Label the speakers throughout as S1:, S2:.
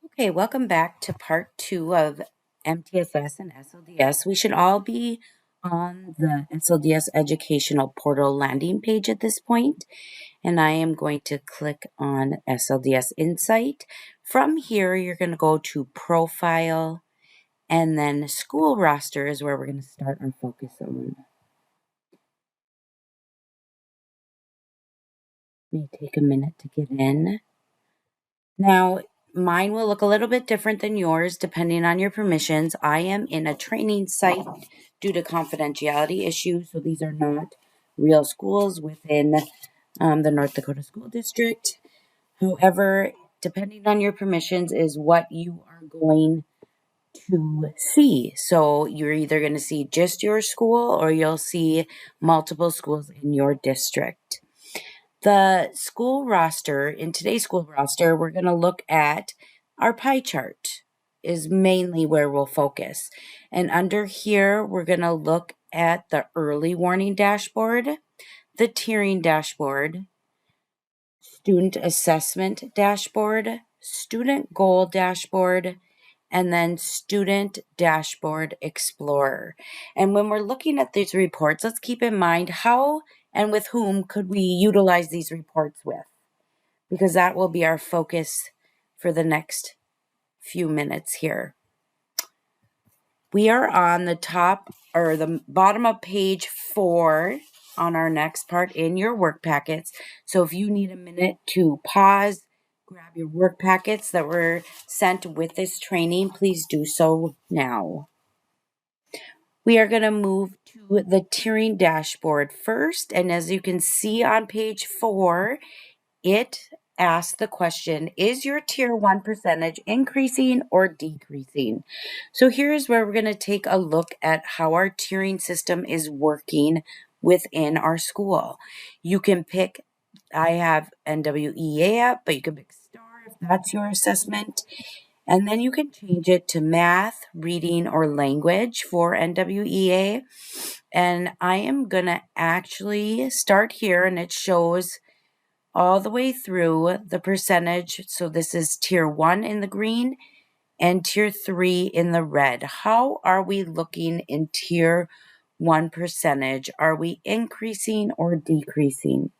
S1: Okay, welcome back to part 2 of MTSS and SLDS. We should all be on the SLDS educational portal landing page at this point, and I am going to click on SLDS Insight. From here, you're going to go to Profile, and then School Roster is where we're going to start our focus on. May take a minute to get in. Now, mine will look a little bit different than yours depending on your permissions. I am in a training site due to confidentiality issues, so these are not real schools within the North Dakota School District. However, depending on your permissions is what you are going to see. So you're either going to see just your school or you'll see multiple schools in your district. The school roster, in today's school roster, we're going to look at our pie chart is mainly where we'll focus. And under here, we're going to look at the early warning dashboard, the tiering dashboard, student assessment dashboard, student goal dashboard, and then Student Dashboard Explorer. And when we're looking at these reports, let's keep in mind how and with whom could we utilize these reports with, because that will be our focus for the next few minutes here. We are on the top or the bottom of page 4 on our next part in your work packets. So if you need a minute to pause, grab your work packets that were sent with this training, please do so now. We are going to move to the tiering dashboard first. And as you can see on page 4, it asks the question, is your tier 1 percentage increasing or decreasing? So here's where we're going to take a look at how our tiering system is working within our school. You can pick, I have NWEA up, but you can pick STAR if that's your assessment. And then you can change it to math, reading, or language for NWEA. And I am going to actually start here, and it shows all the way through the percentage. So this is tier 1 in the green and tier 3 in the red. How are we looking in tier 1 percentage? Are we increasing or decreasing?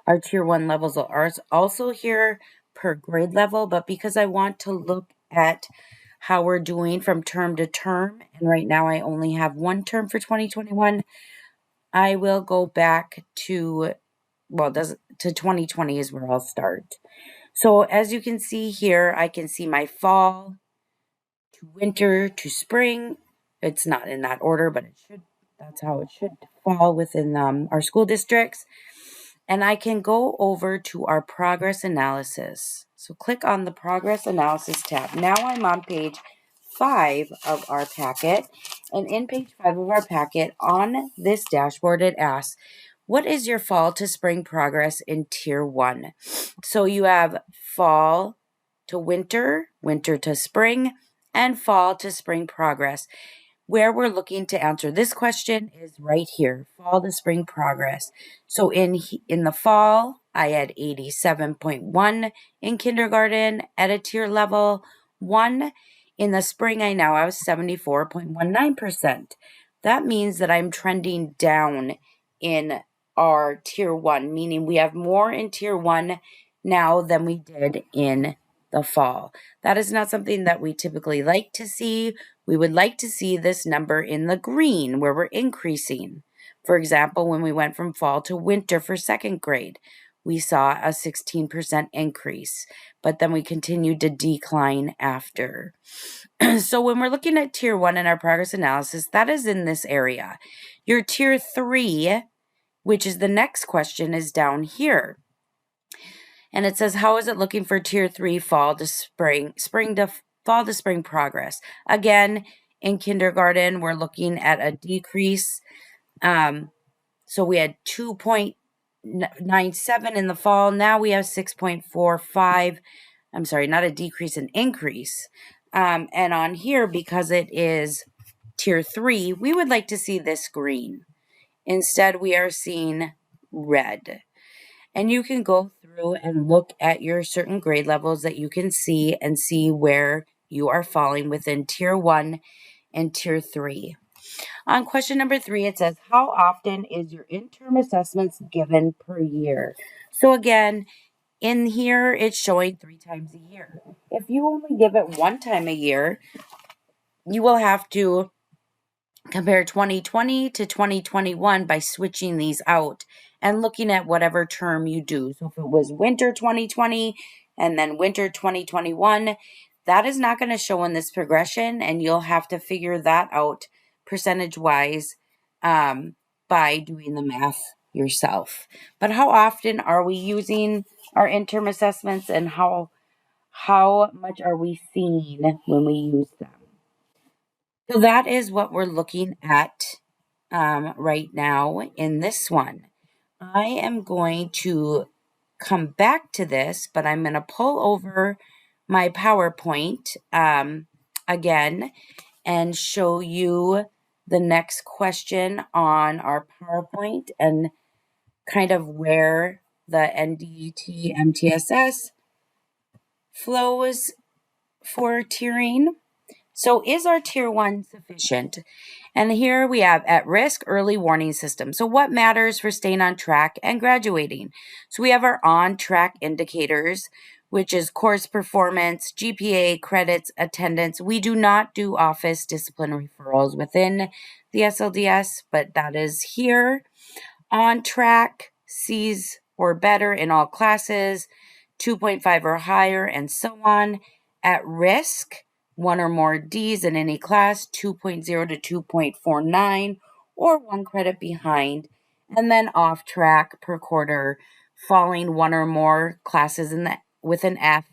S1: Our tier 1 levels are also here per grade level, but because I want to look at how we're doing from term to term, and right now I only have one term for 2021, I will go back to, to 2020 is where I'll start. So as you can see here, I can see my fall to winter to spring. It's not in that order, but it should. That's how it should fall within our school districts. And I can go over to our progress analysis. So click on the progress analysis tab. Now I'm on page 5 of our packet. And in page 5 of our packet, on this dashboard, it asks, what is your fall to spring progress in tier 1? So you have fall to winter, winter to spring, and fall to spring progress. Where we're looking to answer this question is right here, fall to spring progress. So in the fall, I had 87.1 in kindergarten at a tier level 1. In the spring, I now have 74.19%. That means that I'm trending down in our tier 1, meaning we have more in tier 1 now than we did in the fall. That is not something that we typically like to see. We would like to see this number in the green where we're increasing. For example, when we went from fall to winter for second grade, we saw a 16% increase, but then we continued to decline after. So when we're looking at tier 1 in our progress analysis, that is in this area. Your tier 3, which is the next question, is down here. And it says, how is it looking for tier 3 fall to spring to fall to spring progress? Again, in kindergarten, we're looking at a decrease. So we had 2.97 in the fall. Now we have 6.45. I'm sorry, not a decrease, an increase. And on here, because it is tier 3, we would like to see this green. Instead, we are seeing red. And you can go through through and look at your certain grade levels that you can see and see where you are falling within Tier 1 and Tier 3. On question number 3, it says, how often is your interim assessments given per year? So again, in here, it's showing 3 times a year. If you only give it 1 time a year, you will have to compare 2020 to 2021 by switching these out and looking at whatever term you do. So if it was winter 2020 and then winter 2021, that is not going to show in this progression, and you'll have to figure that out percentage-wise by doing the math yourself. But how often are we using our interim assessments, and how much are we seeing when we use them? So that is what we're looking at right now in this one. I am going to come back to this, but I'm going to pull over my PowerPoint again and show you the next question on our PowerPoint and kind of where the NDT MTSS flows for tiering. So is our Tier 1 sufficient? And here we have at-risk early warning system. So what matters for staying on track and graduating? So we have our on-track indicators, which is course performance, GPA, credits, attendance. We do not do office discipline referrals within the SLDS, but that is here. On track, C's or better in all classes, 2.5 or higher, and so on. At risk, 1 or more D's in any class, 2.0 to 2.49, or 1 credit behind. And then off track per quarter, falling 1 or more classes with an F,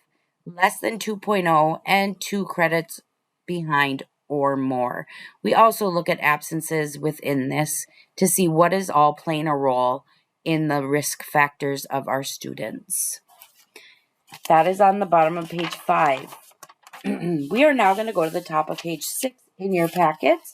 S1: less than 2.0, and 2 credits behind or more. We also look at absences within this to see what is all playing a role in the risk factors of our students. That is on the bottom of page 5. We are now going to go to the top of page 6 in your packets.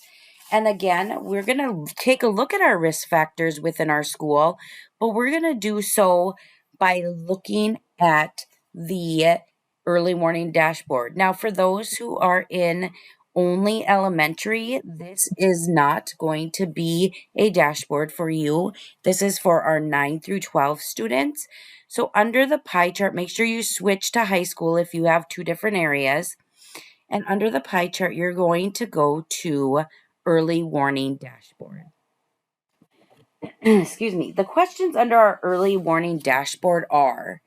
S1: And again, we're going to take a look at our risk factors within our school, but we're going to do so by looking at the early warning dashboard. Now, for those who are in only elementary, this is not going to be a dashboard for you. This is for our 9 through 12 students. So under the pie chart, make sure you switch to high school if you have 2 different areas. And under the pie chart, you're going to go to early warning dashboard. Excuse me. The questions under our early warning dashboard are,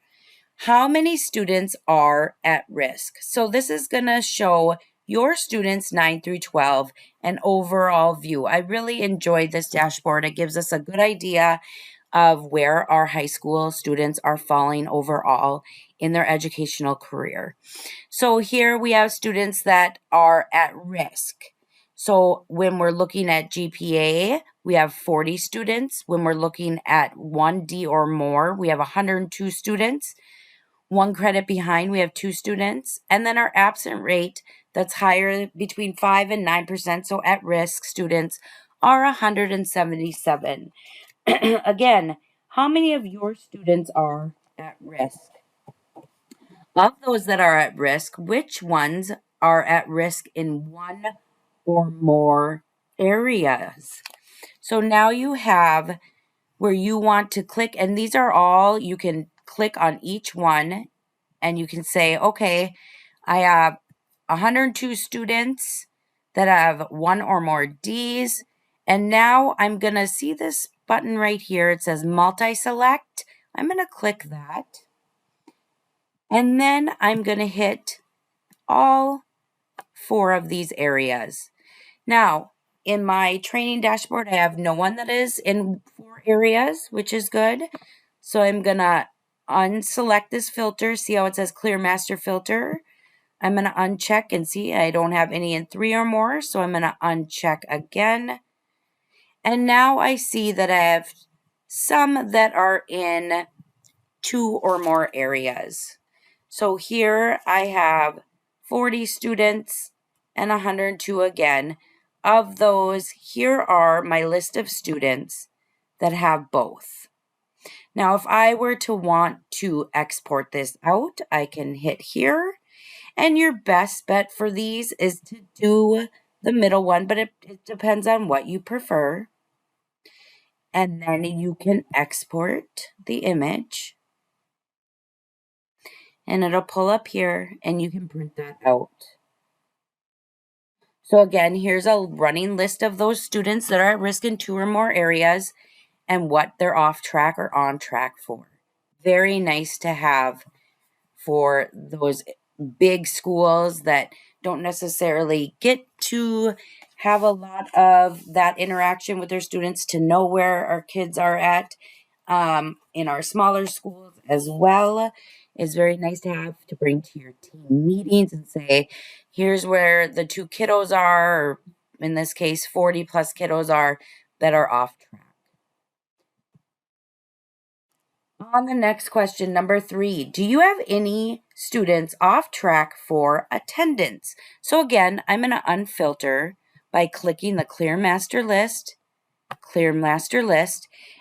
S1: how many students are at risk? So this is going to show your students 9 through 12 an overall view. I really enjoyed this dashboard. It gives us a good idea of where our high school students are falling overall in their educational career. So here we have students that are at risk. So when we're looking at GPA, we have 40 students. When we're looking at 1D or more, we have 102 students. 1 credit behind, we have 2 students. And then our absent rate, that's higher, between 5 and 9%, so at risk students are 177. Again, how many of your students are at risk? Of those that are at risk, which ones are at risk in 1 or more areas? So now you have where you want to click, and these are all, you can click on each one and you can say, okay, I have 102 students that have 1 or more D's. And now I'm going to see this button right here. It says multi-select. I'm going to click that. And then I'm going to hit all 4 of these areas. Now, in my training dashboard, I have no one that is in 4 areas, which is good. So I'm going to unselect this filter. See how it says clear master filter? I'm going to uncheck and see I don't have any in 3 or more. So I'm going to uncheck again. And now I see that I have some that are in 2 or more areas. So here I have 40 students and 102 again. Of those, here are my list of students that have both. Now, if I were to want to export this out, I can hit here. And your best bet for these is to do the middle one, but it depends on what you prefer. And then you can export the image. And it'll pull up here and you can print that out. So again, here's a running list of those students that are at risk in 2 or more areas and what they're off track or on track for. Very nice to have for those big schools that don't necessarily get to have a lot of that interaction with their students to know where our kids are at. In our smaller schools as well, is very nice to have to bring to your team meetings and say, here's where the 2 kiddos are, or in this case, 40 plus kiddos are that are off track. On the next question, number 3, do you have any students off track for attendance? So again, I'm going to unfilter by clicking the clear master list,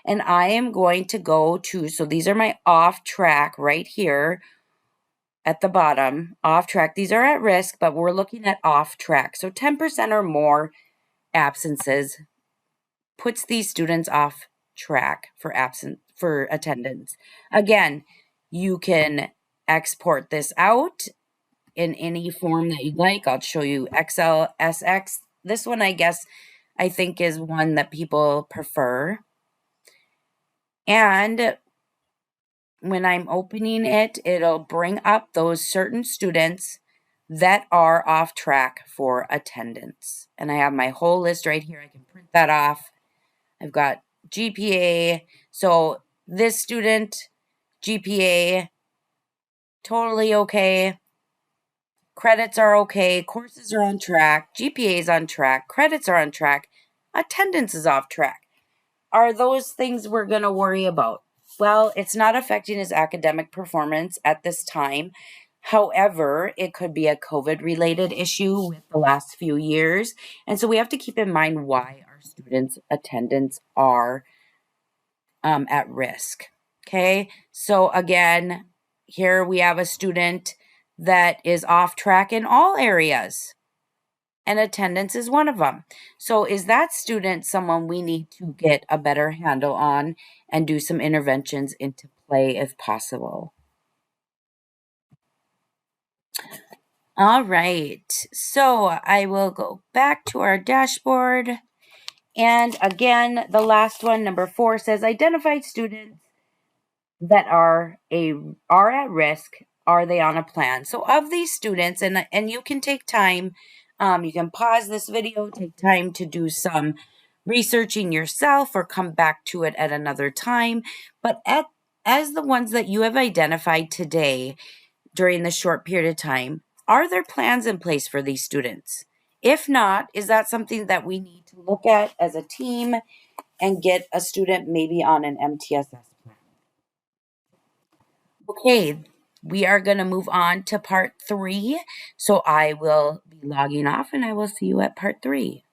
S1: and I am going to go to, so these are my off track right here at the bottom, off track. These are at risk, but we're looking at off track. So 10% or more absences puts these students off track for attendance. Again, you can export this out in any form that you'd like. I'll show you XLSX. This one, I think is one that people prefer. And when I'm opening it, it'll bring up those certain students that are off track for attendance. And I have my whole list right here. I can print that off. I've got GPA. So this student, GPA, totally okay. Credits are okay. Courses are on track. GPA is on track. Credits are on track. Attendance is off track. Are those things we're going to worry about? Well, it's not affecting his academic performance at this time. However, it could be a COVID-related issue with the last few years. And so we have to keep in mind why our students' attendance are at risk. Okay, so again, here we have a student that is off track in all areas, and attendance is one of them. So is that student someone we need to get a better handle on and do some interventions into play if possible? All right, so I will go back to our dashboard. And again, the last one, number 4, says identify students that are at risk. Are they on a plan? So of these students, and you can take time, you can pause this video, take time to do some researching yourself or come back to it at another time. But as the ones that you have identified today during this short period of time, are there plans in place for these students? If not, is that something that we need to look at as a team and get a student maybe on an MTSS plan? Okay, we are going to move on to part 3. So I will be logging off and I will see you at part 3.